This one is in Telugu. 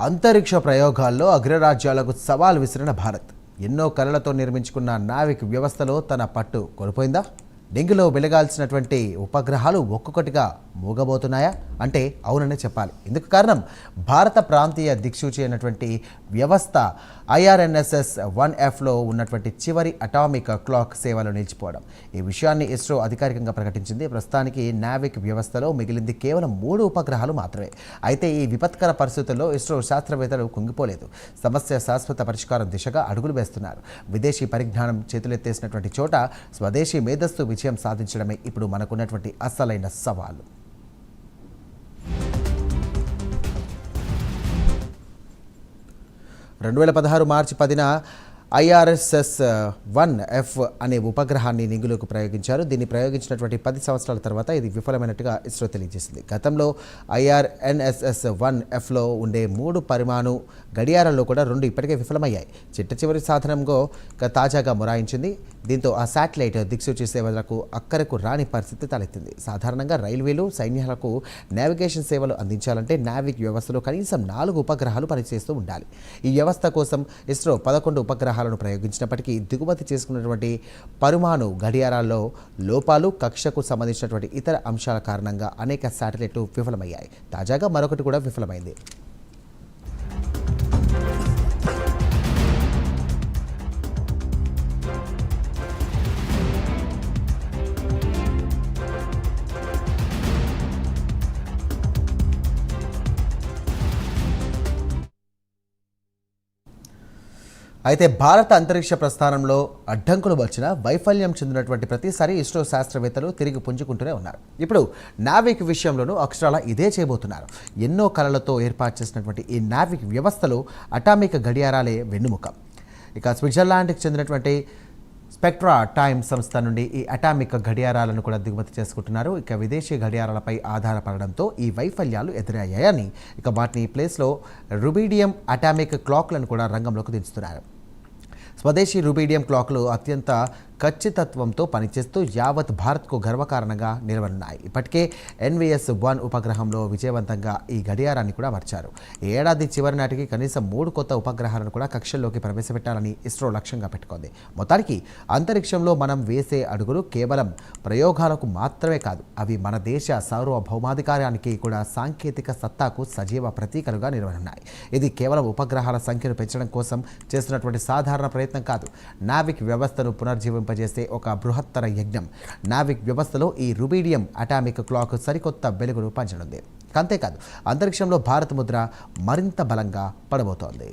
అంతరిక్ష ప్రయోగాల్లో అగ్రరాజ్యాలకు సవాల్ విసిరిన భారత్ ఎన్నో కలలతో నిర్మించుకున్న నావిక్ వ్యవస్థలో తన పట్టు కోల్పోయిందా? డెంగులో వెలగాల్సినటువంటి ఉపగ్రహాలు ఒక్కొక్కటిగా మూగబోతున్నాయా అంటే అవుననే చెప్పాలి. ఇందుకు కారణం భారత ప్రాంతీయ దిక్సూచి అయినటువంటి వ్యవస్థ IRNSS-1Fలో ఉన్నటువంటి చివరి అటామిక్ క్లాక్ సేవలు నిలిచిపోవడం. ఈ విషయాన్ని ఇస్రో అధికారికంగా ప్రకటించింది. ప్రస్తుతానికి నావిక్ వ్యవస్థలో మిగిలింది కేవలం 3 ఉపగ్రహాలు మాత్రమే. అయితే ఈ విపత్కర పరిస్థితుల్లో ఇస్రో శాస్త్రవేత్తలు కుంగిపోలేదు. సమస్య శాశ్వత పరిష్కారం దిశగా అడుగులు వేస్తున్నారు. విదేశీ పరిజ్ఞానం చేతులెత్తేసినటువంటి చోట స్వదేశీ మేధస్సు విజయం సాధించడమే ఇప్పుడు మనకున్నటువంటి అసలైన సవాలు. 2016 మార్చి 10న IRSS-1F అనే ఉపగ్రహాన్ని నింగిలోకి ప్రయోగించారు. దీన్ని ప్రయోగించినటువంటి 10 సంవత్సరాల తర్వాత ఇది విఫలమైనట్టుగా ఇస్రో తెలియజేసింది. గతంలో IRNSS-1Fలో ఉండే 3 పరిమాణు గడియారాల్లో కూడా 2 ఇప్పటికే విఫలమయ్యాయి. చిట్ట చివరి సాధనంగా తాజాగా మొరాయించింది. దీంతో ఆ శాటిలైట్ దిక్సూచి సేవలకు అక్కరకు రాని పరిస్థితి తలెత్తింది. సాధారణంగా రైల్వేలు, సైన్యాలకు నావిగేషన్ సేవలు అందించాలంటే నావిక్ వ్యవస్థలో కనీసం 4 ఉపగ్రహాలు పనిచేస్తూ ఉండాలి. ఈ వ్యవస్థ కోసం ఇస్రో 11 ఉపగ్రహాలను ప్రయోగించినప్పటికీ దిగుమతి చేసుకున్నటువంటి పరమాణు గడియారాల్లో లోపాలు, కక్షకు సంబంధించినటువంటి ఇతర అంశాల కారణంగా అనేక శాటిలైట్లు విఫలమయ్యాయి. తాజాగా మరొకటి కూడా విఫలమైంది. అయితే భారత అంతరిక్ష ప్రస్థానంలో అడ్డంకులు వచ్చిన వైఫల్యం చెందినటువంటి ప్రతిసారి ఇస్రో శాస్త్రవేత్తలు తిరిగి పుంజుకుంటూనే ఉన్నారు. ఇప్పుడు నావిక్ విషయంలోనూ అక్షరాల ఇదే చేయబోతున్నారు. ఎన్నో కలలతో ఏర్పాటు చేసినటువంటి ఈ నావిక్ వ్యవస్థలో అటామిక్ గడియారాలే వెన్నుముక. ఇక స్విట్జర్లాండ్కి చెందినటువంటి స్పెక్ట్రా టైమ్ సంస్థ నుండి ఈ అటామిక్ గడియారాలను కూడా దిగుమతి చేసుకుంటున్నారు. ఇక విదేశీ గడియారాలపై ఆధారపడడంతో ఈ వైఫల్యాలు ఎదురయ్యాయని వాటిని ప్లేస్లో రుబీడియం అటామిక్ క్లాక్లను కూడా రంగంలోకి దించుతున్నారు. స్వదేశీ రుబీడియం క్లాక్లు అత్యంత ఖచ్చితత్వంతో పనిచేస్తూ యావత్ భారత్కు గర్వకారణంగా నిలవనున్నాయి. ఇప్పటికే NVS-1 ఉపగ్రహంలో విజయవంతంగా ఈ గడియారాన్ని కూడా మార్చారు. ఈ ఏడాది చివరి నాటికి కనీసం 3 కొత్త ఉపగ్రహాలను కూడా కక్షల్లోకి ప్రవేశపెట్టాలని ఇస్రో లక్ష్యంగా పెట్టుకుంది. మొత్తానికి అంతరిక్షంలో మనం వేసే అడుగులు కేవలం ప్రయోగాలకు మాత్రమే కాదు, అవి మన దేశ సార్వభౌమాధికారానికి కూడా సాంకేతిక సత్తాకు సజీవ ప్రతీకలుగా నిలవనున్నాయి. ఇది కేవలం ఉపగ్రహాల సంఖ్యను పెంచడం కోసం చేస్తున్నటువంటి సాధారణ ప్రయత్నం కాదు. నావిక్ వ్యవస్థను పునర్జీవింపజేసే ఒక బృహత్తర యజ్ఞం. నావిక్ వ్యవస్థలో ఈ రుబీడియం అటామిక్ క్లాక్ సరికొత్త వెలుగును పంచనుంది. అంతేకాదు, అంతరిక్షంలో భారత ముద్ర మరింత బలంగా పడబోతోంది.